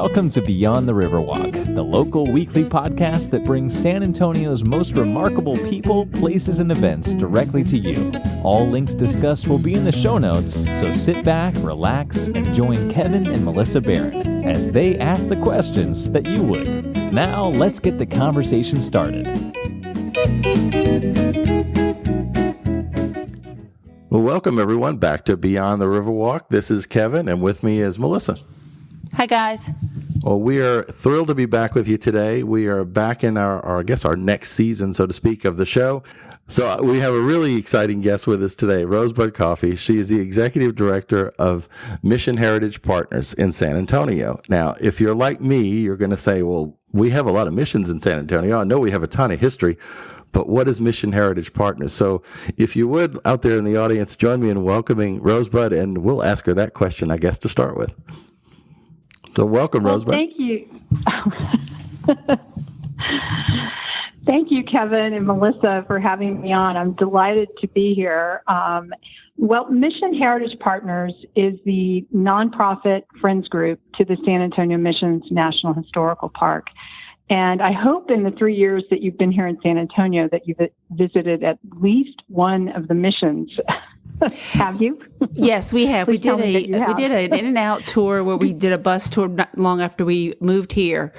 Welcome to Beyond the Riverwalk, the local weekly podcast that brings San Antonio's most remarkable people, places, and events directly to you. All links discussed will be in the show notes, so sit back, relax, and join Kevin and Melissa Barron as they ask the questions that you would. Now, let's get the conversation started. Well, welcome everyone back to Beyond the Riverwalk. This is Kevin, and with me is Melissa. Hi, guys. Well, we are thrilled to be back with you today. We are back in our next season, so to speak, of the show. So we have a really exciting guest with us today, Rosebud Coffey. She is the Executive Director of Mission Heritage Partners in San Antonio. Now, if you're like me, you're going to say, well, we have a lot of missions in San Antonio. I know we have a ton of history, but what is Mission Heritage Partners? So if you would, out there in the audience, join me in welcoming Rosebud, and we'll ask her that question, I guess, to start with. So welcome, Rosebud. Thank you. Thank you, Kevin and Melissa, for having me on. I'm delighted to be here. Mission Heritage Partners is the nonprofit friends group to the San Antonio Missions National Historical Park. And I hope in the 3 years that you've been here in San Antonio that you've visited at least one of the missions. Have you? Yes, we have. We did an in-and-out tour where we did a bus tour not long after we moved here,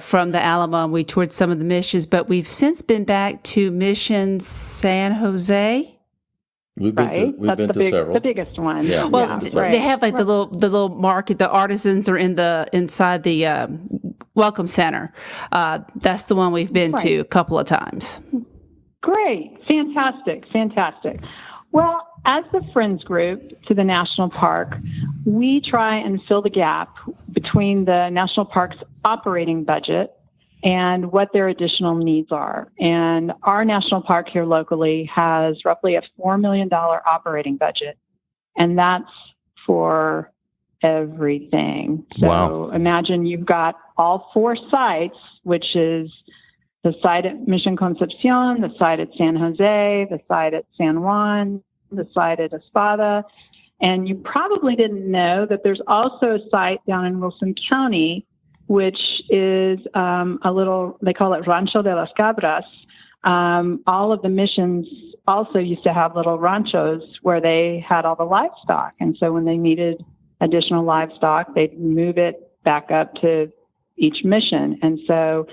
from the Alamo, and we toured some of the missions. But we've since been back to Mission San Jose. We've been to several. The biggest one. Yeah. Well, they have like the little market. The artisans are inside the Welcome Center. That's the one we've been to a couple of times. Great. Fantastic. Well, as the Friends Group to the National Park, we try and fill the gap between the National Park's operating budget and what their additional needs are. And our National Park here locally has roughly a $4 million operating budget, and that's for everything. So Imagine you've got all four sites, which is the site at Mission Concepcion, the site at San Jose, the site at San Juan, the site at Espada. And you probably didn't know that there's also a site down in Wilson County, which is they call it Rancho de las Cabras. All of the missions also used to have little ranchos where they had all the livestock. And so when they needed additional livestock, they'd move it back up to each mission. And so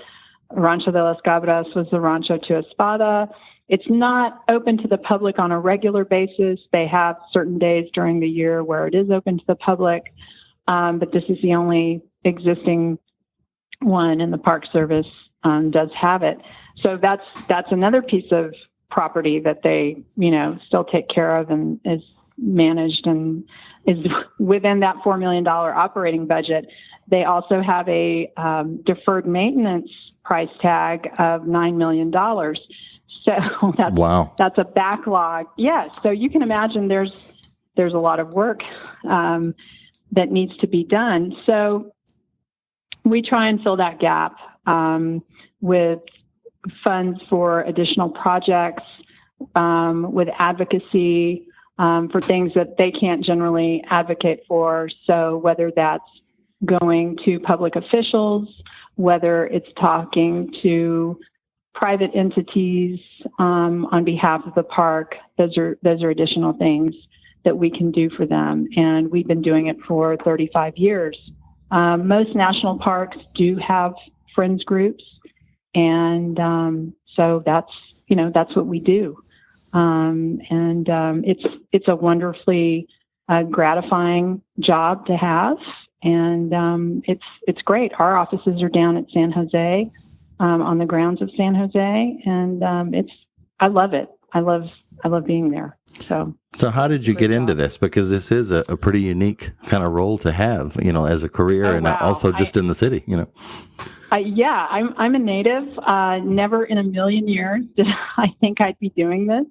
Rancho de las Cabras was the rancho to Espada. It's not open to the public on a regular basis. They have certain days during the year where it is open to the public, but this is the only existing one, and the Park Service does have it. So that's another piece of property that they, still take care of and is managed and is within that $4 million operating budget. They also have a deferred maintenance price tag of $9 million. So that's a backlog. Yes. So you can imagine there's a lot of work that needs to be done. So we try and fill that gap with funds for additional projects, with advocacy for things that they can't generally advocate for. So whether that's going to public officials, whether it's talking to private entities on behalf of the park, those are additional things that we can do for them. And we've been doing it for 35 years. Most national parks do have friends groups, and so that's what we do. It's a wonderfully gratifying job to have, and it's great. Our offices are down at San Jose, on the grounds of San Jose, and I love it. I love being there. So how did you get into this? Because this is a pretty unique kind of role to have, as a career, also just in the city, I'm a native. Never in a million years did I think I'd be doing this.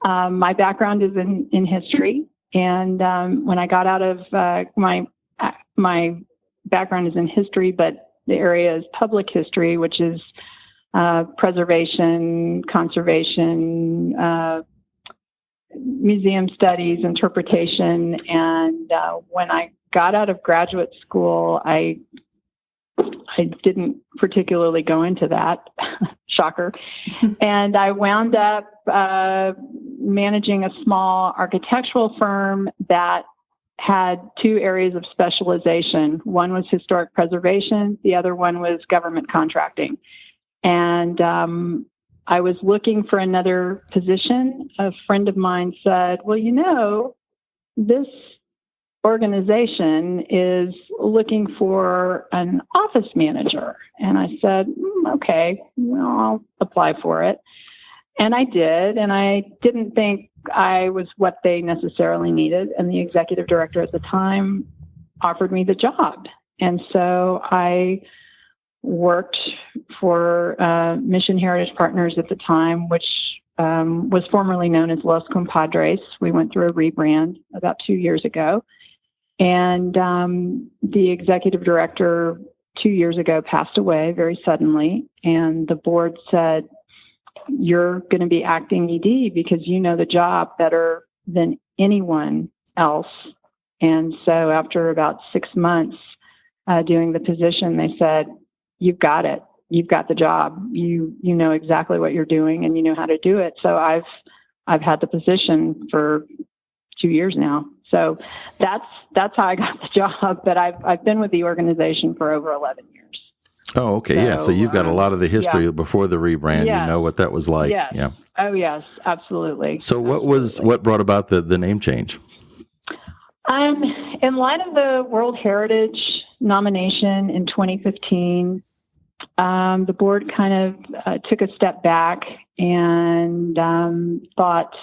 My background is in history, and when I got out of my background is in history, but the area is public history, which is preservation, conservation, museum studies, interpretation. And when I got out of graduate school, I I didn't particularly go into that, shocker. And I wound up managing a small architectural firm that had two areas of specialization. One was historic preservation. The other one was government contracting. And I was looking for another position. A friend of mine said, well, this organization is looking for an office manager. And I said, okay, well, I'll apply for it. And I did. And I didn't think I was what they necessarily needed. And the executive director at the time offered me the job. And so I worked for Mission Heritage Partners at the time, which was formerly known as Los Compadres. We went through a rebrand about 2 years ago. And the executive director 2 years ago passed away very suddenly. And the board said, you're going to be acting ED because you know the job better than anyone else. And so after about 6 months doing the position, they said, you've got it. You've got the job. You know exactly what you're doing and you know how to do it. So I've had the position for 2 years now. So that's how I got the job. But I've been with the organization for over 11 years. Oh, okay. So you've got a lot of the history before the rebrand. Yes. You know what that was like. Yes. Yeah. Oh, yes, absolutely. So what brought about the name change? In light of the World Heritage nomination in 2015, the board kind of took a step back and thought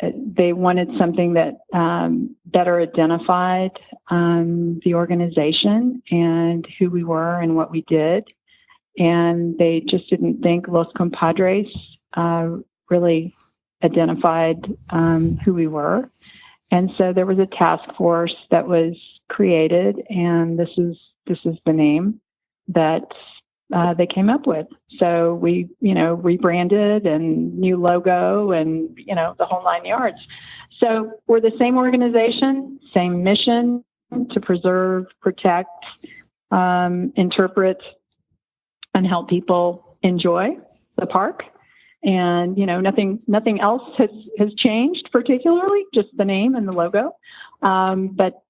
they wanted something that better identified the organization and who we were and what we did. And they just didn't think Los Compadres really identified who we were. And so there was a task force that was created, and this is the name that they came up with. So we, rebranded and new logo and, the whole 9 yards. So we're the same organization, same mission to preserve, protect, interpret, and help people enjoy the park. And, nothing else has changed particularly, just the name and the logo. But,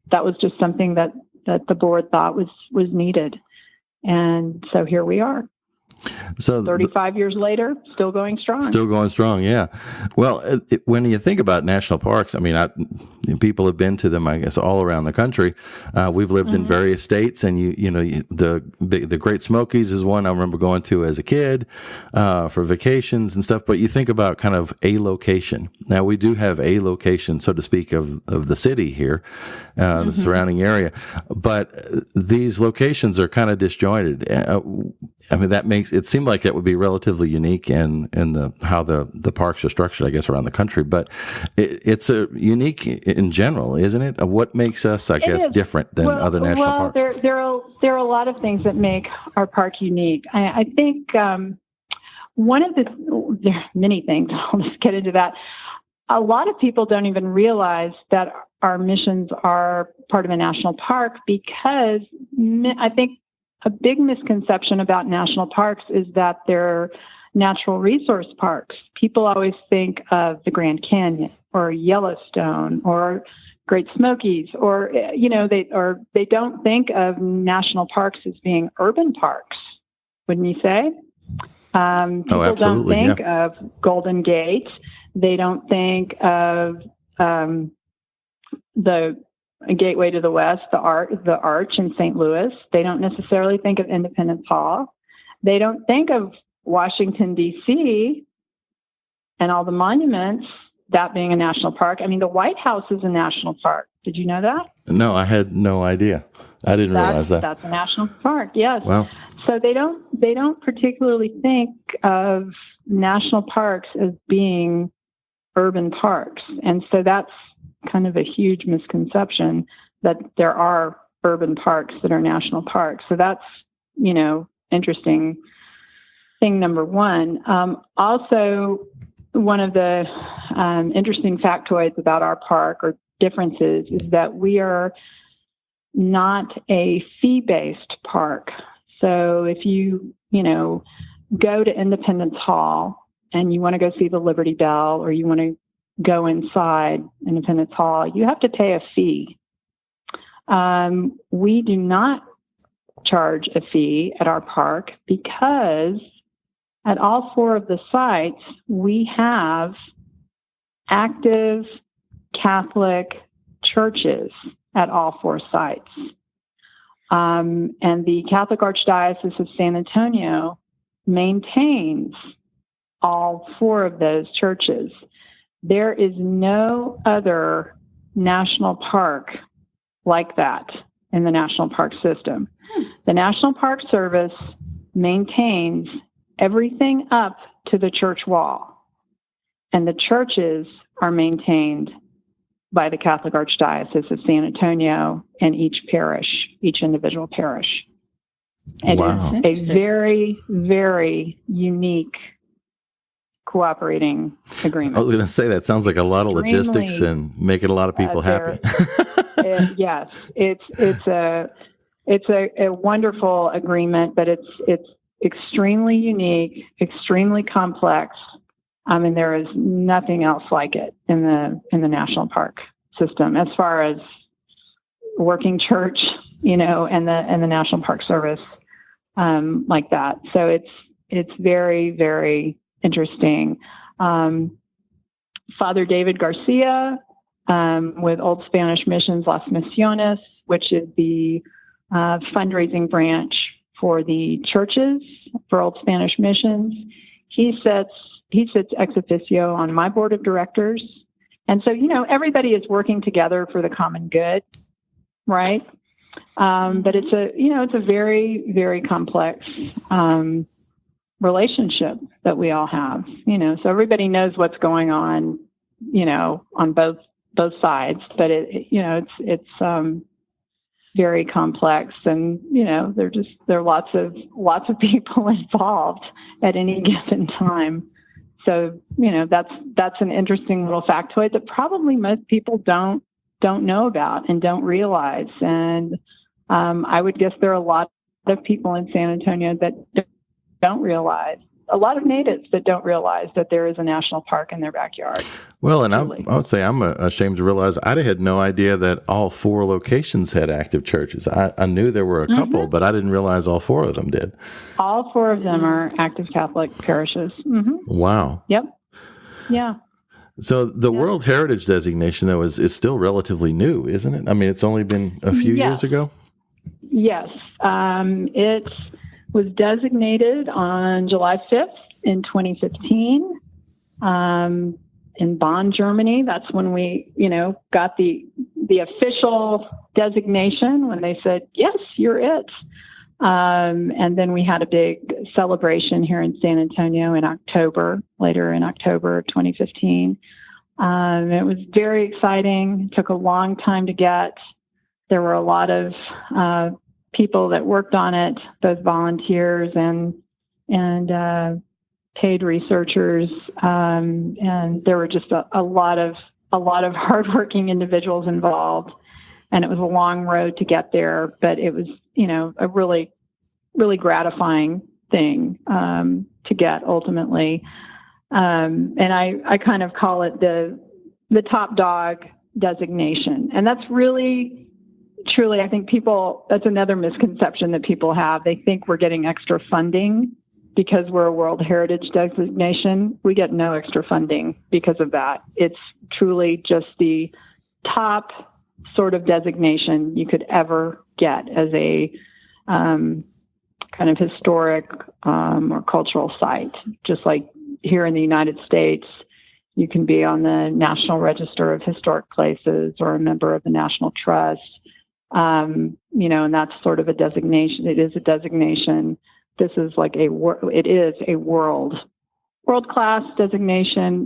that was just something that the board thought was needed. And so here we are. So 35 years later, still going strong. Still going strong, yeah. Well, when you think about national parks, I mean, people have been to them, I guess, all around the country. We've lived in various states, and the Great Smokies is one I remember going to as a kid for vacations and stuff. But you think about kind of a location. Now, we do have a location, so to speak, of the city here, the surrounding area. But these locations are kind of disjointed. I mean, that makes it seem like that would be relatively unique in how the parks are structured, I guess, around the country. But it's a unique in general, isn't it? What makes us, I guess, different than other national parks? There are a lot of things that make our park unique. I think there are many things. I'll just get into that. A lot of people don't even realize that our missions are part of a national park because I think a big misconception about national parks is that they're natural resource parks. People always think of the Grand Canyon or Yellowstone or Great Smokies, or they don't think of national parks as being urban parks. Wouldn't you say? People don't think of Golden Gate. They don't think of the Gateway to the West, the Arch in St. Louis. They don't necessarily think of Independence Hall. They don't think of Washington, D.C. and all the monuments, that being a national park. I mean, the White House is a national park. Did you know that? No, I had no idea. I didn't realize that. That's a national park, yes. Wow. So they don't particularly think of national parks as being urban parks. And so that's kind of a huge misconception that there are urban parks that are national parks. So that's, interesting thing number one. Also, one of the interesting factoids about our park or differences is that we are not a fee-based park. So if you go to Independence Hall and you want to go see the Liberty Bell, or you want to go inside Independence Hall, you have to pay a fee. We do not charge a fee at our park because at all 4 of the sites, we have active Catholic churches at all 4 sites. And the Catholic Archdiocese of San Antonio maintains all 4 of those churches. There is no other national park like that in the national park system. The National Park Service maintains everything up to the church wall, and the churches are maintained by the Catholic Archdiocese of San Antonio and each individual parish. And it's a very, very unique cooperating agreement. I was going to say, that sounds like a lot of logistics and making a lot of people happy. Yes, it's a wonderful agreement, but it's extremely unique, extremely complex. I mean, there is nothing else like it in the national park system as far as working church, and the National Park Service like that. So it's very, very interesting. Father David Garcia with Old Spanish Missions Las Misiones, which is the fundraising branch for the churches for Old Spanish Missions. He sits ex officio on my board of directors. And so, everybody is working together for the common good, right? But it's a very, very complex relationship that we all have, so everybody knows what's going on, on both sides, but it's very complex, and there are lots of people involved at any given time. So that's an interesting little factoid that probably most people don't know about and don't realize. And I would guess there are a lot of people in San Antonio that don't realize. A lot of natives that don't realize that there is a national park in their backyard. Well, and I would say I'm ashamed to realize I had no idea that all 4 locations had active churches. I knew there were a couple, but I didn't realize all 4 of them did. All 4 of them are active Catholic parishes. Mm-hmm. Wow. Yep. Yeah. So the World Heritage Designation, though, is still relatively new, isn't it? I mean, it's only been a few years ago? Yes. It was designated on July 5th in 2015 in Bonn, Germany. That's when we, got the official designation, when they said, yes, you're it. And then we had a big celebration here in San Antonio later in October of 2015. It was very exciting. It took a long time to get. There were a lot of people that worked on it, both volunteers and paid researchers, and there were just a lot of hardworking individuals involved, and it was a long road to get there, but it was a really, really gratifying thing to get ultimately, and I kind of call it the top dog designation, and that's really. Truly, I think that's another misconception that people have. They think we're getting extra funding because we're a World Heritage designation. We get no extra funding because of that. It's truly just the top sort of designation you could ever get as a kind of historic or cultural site. Just like here in the United States, you can be on the National Register of Historic Places or a member of the National Trust. And that's sort of a designation. It is a designation. This is like it is a world-class designation.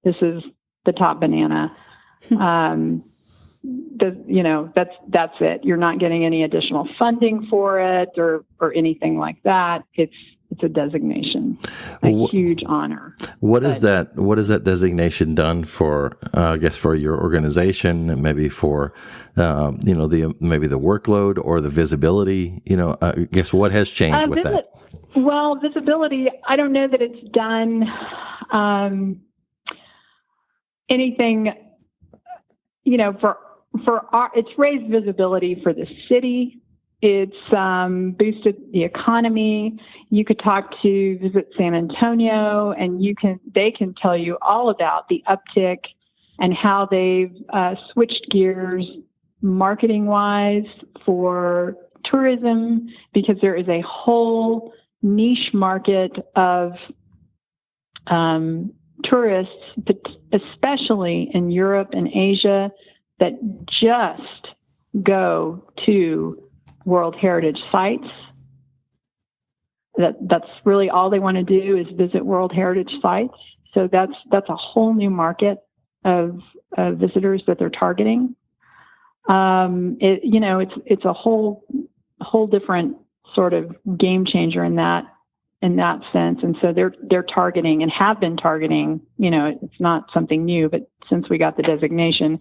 This is the top banana. That's it. You're not getting any additional funding for it or anything like that. It's it's a designation, huge honor. What is that designation done for? I guess for your organization, and maybe for maybe the workload or the visibility. I guess what has changed with that? Well, visibility. I don't know that it's done anything. It's raised visibility for the city. It's boosted the economy. You could talk to Visit San Antonio, and they can tell you all about the uptick and how they've switched gears marketing-wise for tourism, because there is a whole niche market of tourists, especially in Europe and Asia, that just go to World Heritage Sites. That's really all they want to do is visit World Heritage Sites. So that's a whole new market of visitors that they're targeting. It's a whole different sort of game changer in that sense. And so they're targeting and have been targeting. It's not something new, but since we got the designation,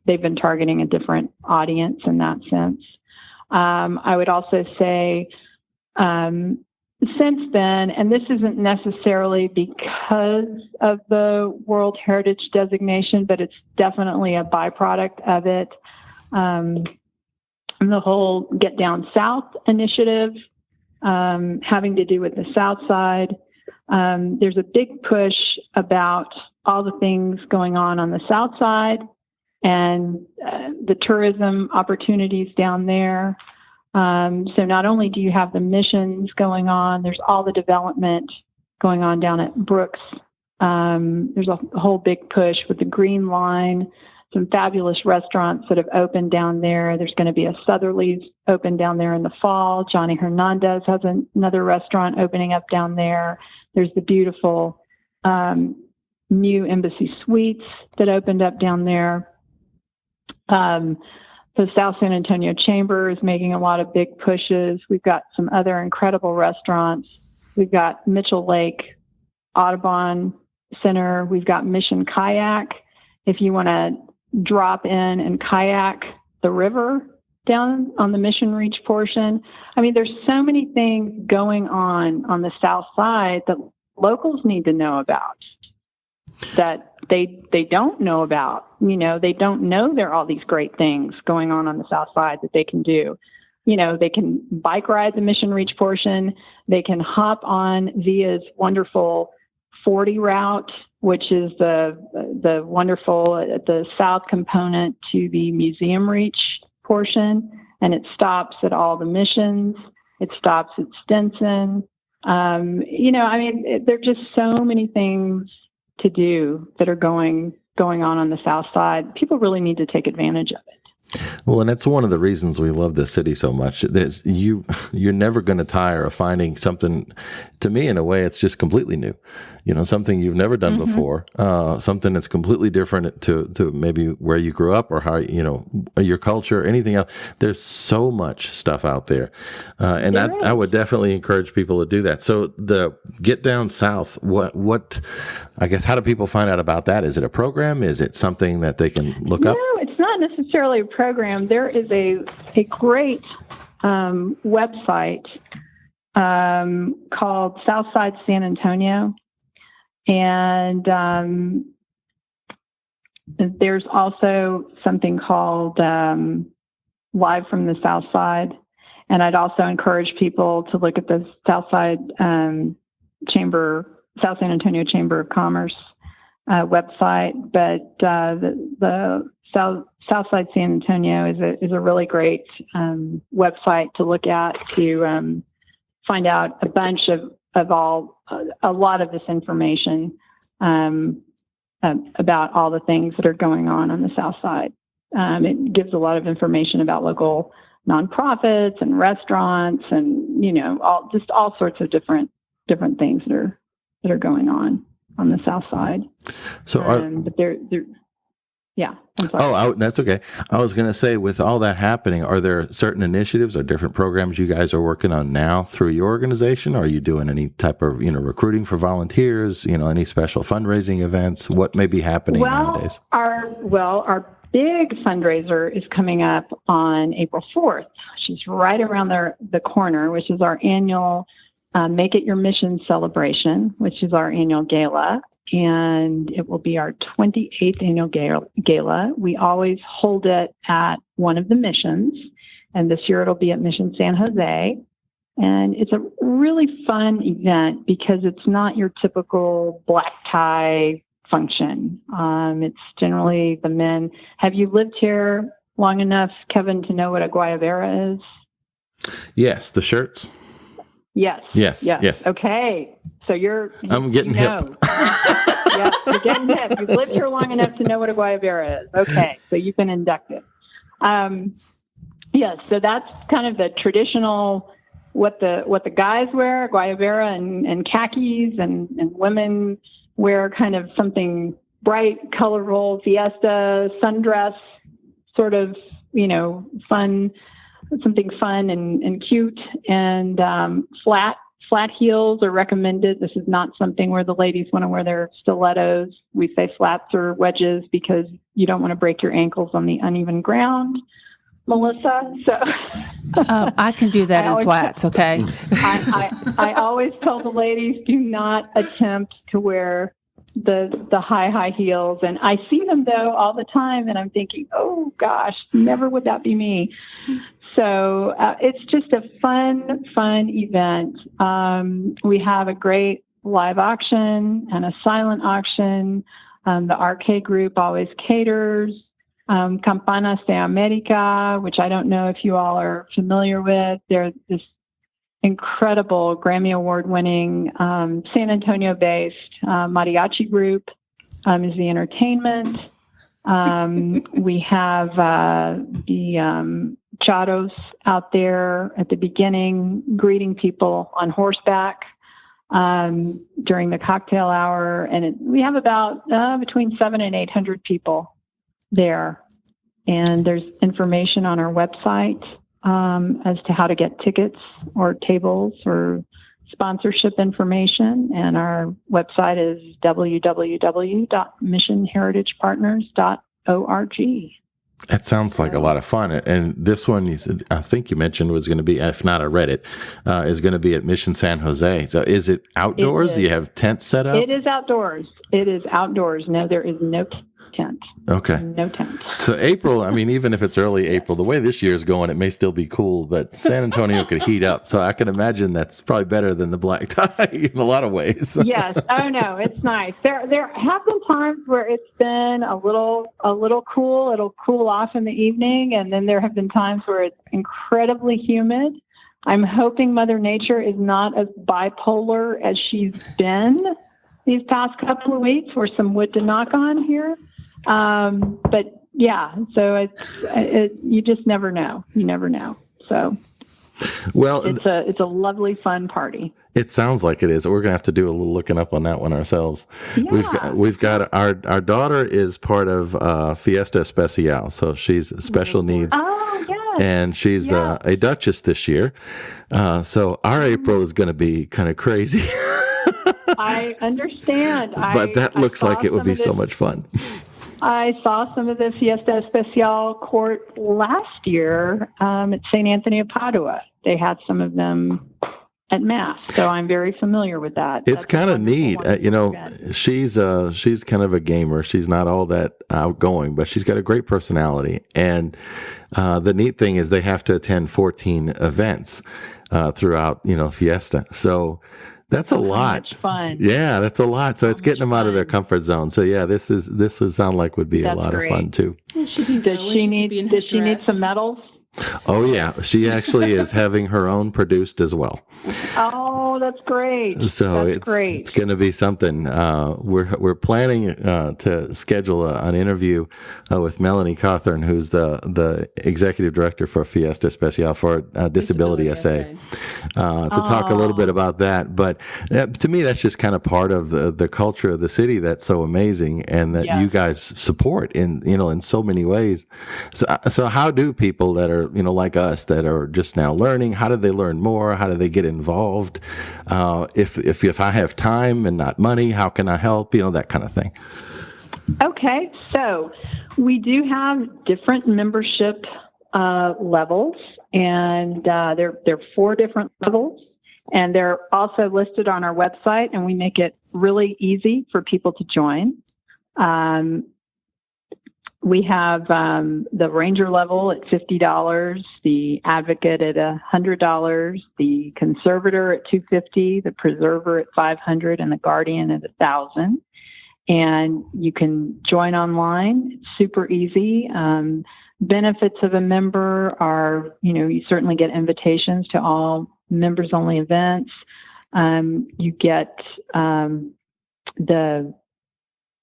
they've been targeting a different audience in that sense. I would also say since then, and this isn't necessarily because of the World Heritage designation, but it's definitely a byproduct of it, the whole Get Down South initiative, having to do with the South Side. There's a big push about all the things going on the South Side and the tourism opportunities down there. So not only do you have the missions going on, there's all the development going on down at Brooks. There's a whole big push with the Green Line, some fabulous restaurants that have opened down there. There's going to be a Southerly's open down there in the fall. Johnny Hernandez has another restaurant opening up down there. There's the beautiful new Embassy Suites that opened up down there. The South San Antonio Chamber is making a lot of big pushes. We've got some other incredible restaurants. We've got Mitchell Lake Audubon Center. We've got Mission Kayak. If you want to drop in and kayak the river down on the Mission Reach portion. I mean, there's so many things going on the South Side that locals need to know about, that they don't know about. They don't know there are all these great things going on the South Side that they can do. They can bike ride the Mission Reach portion. They can hop on Via's wonderful 40 route, which is the wonderful, the south component to the Museum Reach portion. And it stops at all the missions. It stops at Stinson. There are just so many things to do that are going on the South Side. People really need to take advantage of it. Well, and that's one of the reasons we love this city so much. You're never going to tire of finding something. To me, in a way, it's just completely new. Something you've never done before. Something that's completely different to maybe where you grew up or how your culture, anything else. There's so much stuff out there, and I would definitely encourage people to do that. So the Get Down South. What? I guess how do people find out about that? Is it a program? Is it something that they can look up? No, it's not necessarily a program. There is a great website called Southside San Antonio, and there's also something called Live from the South Side. And I'd also encourage people to look at the Southside South San Antonio Chamber of Commerce website. But the Southside San Antonio is a really great website to look at to find out a bunch a lot of this information about all the things that are going on the South Side. It gives a lot of information about local nonprofits and restaurants, and all sorts of different things that are going on the South Side. So, but they're Yeah. I'm sorry. Oh, that's okay. I was going to say, with all that happening, are there certain initiatives or different programs you guys are working on now through your organization? Are you doing any type of, recruiting for volunteers, any special fundraising events? What may be happening nowadays? Our big fundraiser is coming up on April 4th. She's right around the corner, which is our annual Make It Your Mission celebration, which is our annual gala. And it will be our 28th annual gala. We always hold it at one of the missions, and this year it'll be at Mission San Jose. And it's a really fun event because it's not your typical black tie function. It's generally the men. Have you lived here long enough, Kevin, to know what a guayabera is? Yes, the shirts. Yes. Okay. So I'm getting hip. Yeah, you're getting hip. You've lived here long enough to know what a guayabera is. Okay, so you've been inducted. Yes, so that's kind of the traditional, what the guys wear, guayabera and khakis, and women wear kind of something bright, colorful, fiesta, sundress, sort of, fun, something fun and cute, and flat heels are recommended. This is not something where the ladies want to wear their stilettos. We say flats or wedges because you don't want to break your ankles on the uneven ground, Melissa. So I can do that in flats, okay? I always tell the ladies, do not attempt to wear the high heels. And I see them, though, all the time, and I'm thinking, oh, gosh, never would that be me. So it's just a fun event. We have a great live auction and a silent auction. The arcade group always caters. Campanas de America, which I don't know if you all are familiar with. They're this incredible Grammy Award-winning San Antonio-based mariachi group is the entertainment. We have the charos out there at the beginning, greeting people on horseback during the cocktail hour. And we have about between 700 and 800 people there. And there's information on our website as to how to get tickets or tables or sponsorship information. And our website is www.missionheritagepartners.org. That sounds like a lot of fun. And this one, you said, I think you mentioned, was going to be, if not, I read it, is going to be at Mission San Jose. So is it outdoors? Do you have tents set up? It is outdoors. No, there is no tent. Okay. No tent. So April, I mean, even if it's early April, the way this year is going, it may still be cool, but San Antonio could heat up. So I can imagine that's probably better than the black tie in a lot of ways. Yes. Oh no, it's nice. There have been times where it's been a little cool. It'll cool off in the evening, and then there have been times where it's incredibly humid. I'm hoping Mother Nature is not as bipolar as she's been these past couple of weeks. We're some wood to knock on here. But yeah, so you just never know. You never know. So, well, it's a lovely, fun party. It sounds like it is. We're gonna have to do a little looking up on that one ourselves. Yeah. We've got our daughter is part of Fiesta Speciale, so she's special needs. Oh yes. And she's a Duchess this year. So our April is going to be kind of crazy. I understand. But that looks like it would be so much fun. I saw some of the Fiesta Speciale court last year at St. Anthony of Padua. They had some of them at Mass, so I'm very familiar with that. It's kind of neat. She's kind of a gamer. She's not all that outgoing, but she's got a great personality. And the neat thing is they have to attend 14 events throughout, Fiesta. So that's a lot. Much fun. Yeah, that's a lot. So it's getting them out of their comfort zone. So yeah, this would sound like would be a lot of fun too. Does she need some medals? Oh yeah, she actually is having her own produced as well. Oh, Oh, that's great. So that's great. It's going to be something. We're planning to schedule an interview with Melanie Cawthorn, who's the executive director for Fiesta Speciale for Disability SA, to talk a little bit about that. But to me, that's just kind of part of the culture of the city that's so amazing, and that you guys support in so many ways. So how do people that are like us that are just now learning? How do they learn more? How do they get involved? If I have time and not money, how can I help? That kind of thing. Okay, so we do have different membership levels, and there are 4 different levels, and they're also listed on our website, and we make it really easy for people to join. We have the Ranger level at $50, the Advocate at $100, the Conservator at $250, the Preserver at $500, and the Guardian at $1,000. And you can join online. It's super easy. Benefits of a member are, you certainly get invitations to all members-only events. You get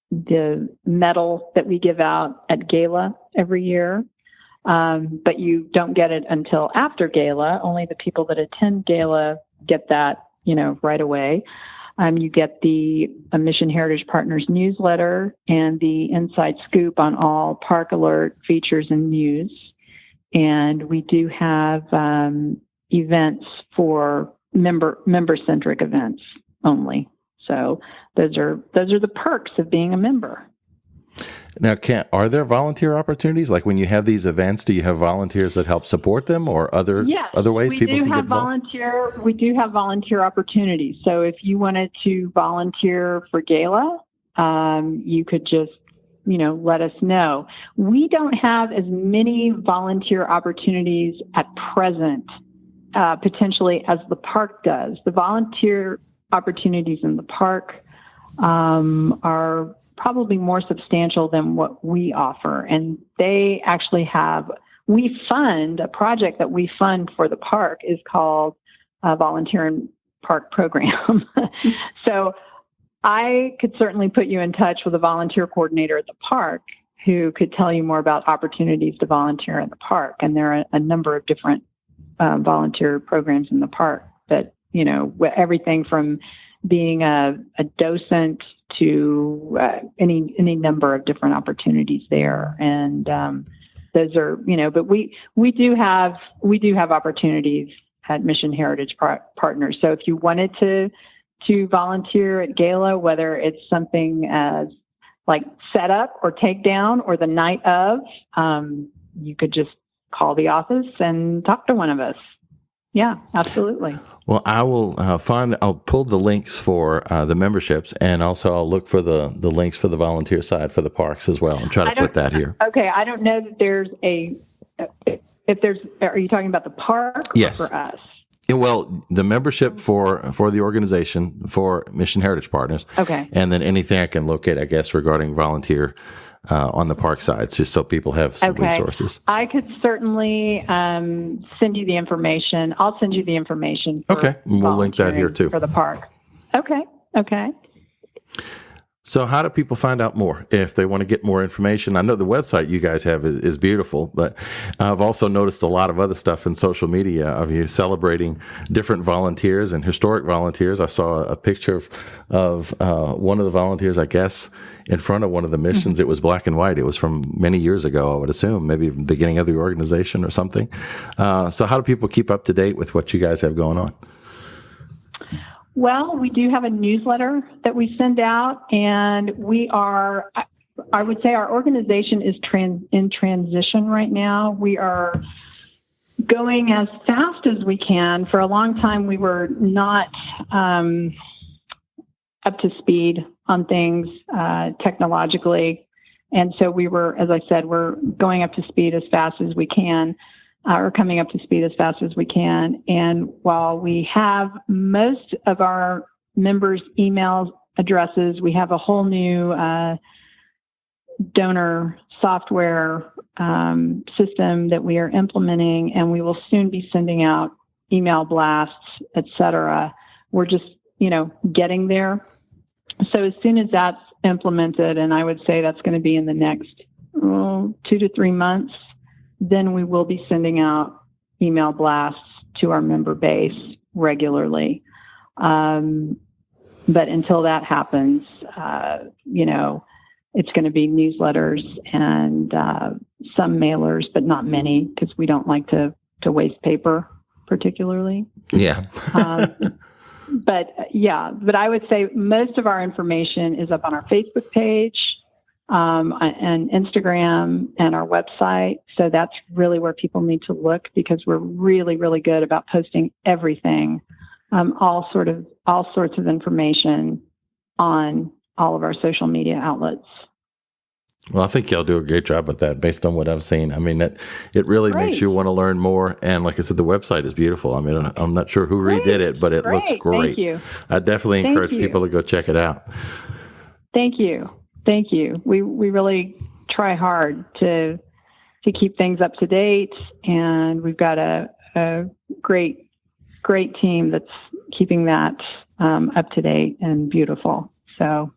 the medal that we give out at Gala every year, but you don't get it until after Gala. Only the people that attend Gala get that, right away. You get the Mission Heritage Partners newsletter and the inside scoop on all park alert features and news. And we do have events for member-centric events only. So those are the perks of being a member. Now, are there volunteer opportunities? Like when you have these events, do you have volunteers that help support them, or other ways people can get involved? We do have volunteer opportunities. So if you wanted to volunteer for Gala, you could just let us know. We don't have as many volunteer opportunities at present, potentially, as the park does. The volunteer opportunities in the park are probably more substantial than what we offer. And they actually a project that we fund for the park is called Volunteer in Park Program. So I could certainly put you in touch with a volunteer coordinator at the park who could tell you more about opportunities to volunteer in the park. And there are a number of different volunteer programs in the park that, everything from being a docent to any number of different opportunities there. And those are, but we do have opportunities at Mission Heritage Partners. So if you wanted to volunteer at Gala, whether it's something as like set up or take down or the night of, you could just call the office and talk to one of us. Yeah, absolutely. Well, I will I'll pull the links for the memberships, and also I'll look for the links for the volunteer side for the parks as well, and try to put that here. Okay, I don't know that there's are you talking about the park yes. or for us? Well, the membership for the organization, for Mission Heritage Partners. Okay. And then anything I can locate, I guess, regarding volunteer on the park side, just so people have some resources. I could certainly send you the information. I'll send you the information. We'll link that here too. For the park. Okay. So how do people find out more if they want to get more information? I know the website you guys have is beautiful, but I've also noticed a lot of other stuff in social media of you celebrating different volunteers and historic volunteers. I saw a picture of one of the volunteers, I guess, in front of one of the missions. Mm-hmm. It was black and white. It was from many years ago, I would assume, maybe the beginning of the organization or something. So how do people keep up to date with what you guys have going on? Well, we do have a newsletter that we send out, and I would say our organization is in transition right now. We are going as fast as we can. For a long time, we were not up to speed on things technologically. And so as I said, we're going up to speed as fast as we can. Or coming up to speed as fast as we can. And while we have most of our members' email addresses, we have a whole new donor software system that we are implementing, and we will soon be sending out email blasts, et cetera, we're just, getting there. So as soon as that's implemented, and I would say that's going to be in the next 2 to 3 months, then we will be sending out email blasts to our member base regularly. But until that happens, it's going to be newsletters and some mailers, but not many, because we don't like to waste paper particularly. Yeah. But I would say most of our information is up on our Facebook page, and Instagram and our website. So that's really where people need to look, because we're really, really good about posting everything, all sorts of information on all of our social media outlets. Well, I think y'all do a great job with that based on what I've seen. I mean, it really makes you want to learn more. And like I said, the website is beautiful. I mean, I'm not sure who redid it, but it looks great. Thank you. I definitely encourage people to go check it out. Thank you. Thank you. We really try hard to keep things up to date, and we've got a great team that's keeping that up to date and beautiful. So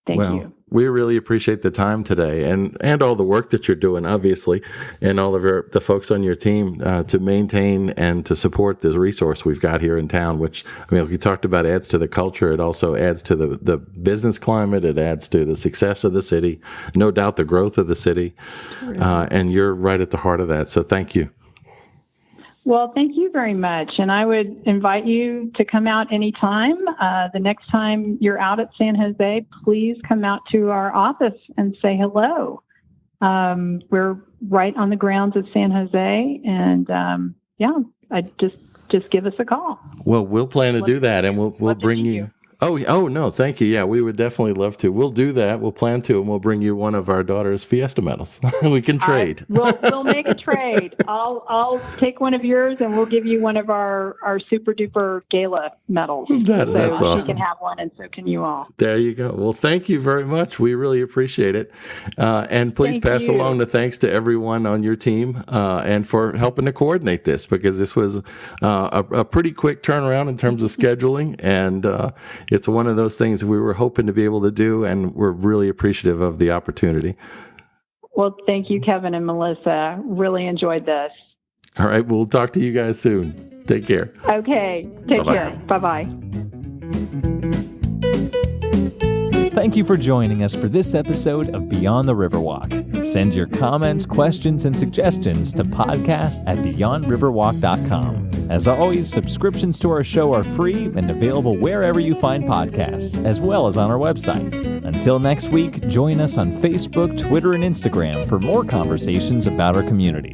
thank you. We really appreciate the time today and all the work that you're doing, obviously, and all of the folks on your team to maintain and to support this resource we've got here in town, which, I mean, like you talked about, adds to the culture. It also adds to the business climate. It adds to the success of the city, no doubt the growth of the city. And you're right at the heart of that. So thank you. Well, thank you very much. And I would invite you to come out anytime. The next time you're out at San Jose, please come out to our office and say hello. We're right on the grounds of San Jose. And just give us a call. Well, we'll plan to do that, and we'll bring you. Oh, no, thank you. Yeah, we would definitely love to. We'll do that. We'll plan to, and we'll bring you one of our daughter's Fiesta medals. We can trade. We'll make a trade. I'll take one of yours, and we'll give you one of our super duper Gala medals. That's awesome. She can have one, and so can you all. There you go. Well, thank you very much. We really appreciate it. And please pass along the thanks to everyone on your team and for helping to coordinate this, because this was a pretty quick turnaround in terms of scheduling, and it's one of those things we were hoping to be able to do, and we're really appreciative of the opportunity. Well, thank you, Kevin and Melissa. Really enjoyed this. All right. We'll talk to you guys soon. Take care. Okay. Take care. Bye-bye. Thank you for joining us for this episode of Beyond the Riverwalk. Send your comments, questions, and suggestions to podcast@beyondriverwalk.com. As always, subscriptions to our show are free and available wherever you find podcasts, as well as on our website. Until next week, join us on Facebook, Twitter, and Instagram for more conversations about our community.